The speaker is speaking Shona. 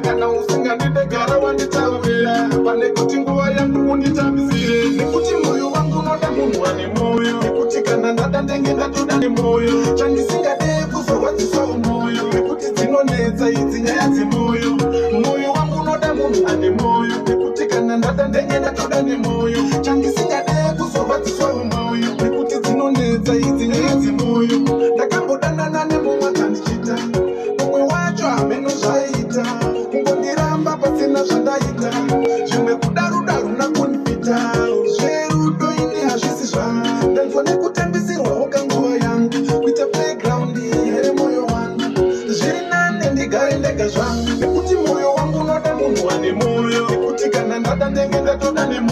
Kana usingandide gara wanditawira pane kuti nguva yangu unditambisire nekuti moyo wangu noda munhu ane moyo nekuti kana ndada ndenge ndatoda nemoyo chandisingade kuzorwadziswa umwoyo nekuti dzinonetsa idzi nyaya dzemoyo moyo wangu noda munhu ane moyo nekuti kana ndada ndenge ndatoda nemoyo chandisingade kuzorwadziswa umwoyo nekuti dzinonetsa idzi nyaya dzemoyo ndakambodanana nemumwe akandichita mumwe wacho hameno zvaita kungondiramba pasina zvandaita zvimwe kudarudaru nakunipita zverudo ini hazvisi zvanga ndanzwa nekutambisirwawo kanguva yangu kuita playground here moyo wangu zviri nane ndigare ndega zvangu nekuti moyo wangu unoda munhu ane moyo nekuti kana ndada ndenge ndatoda nemoyo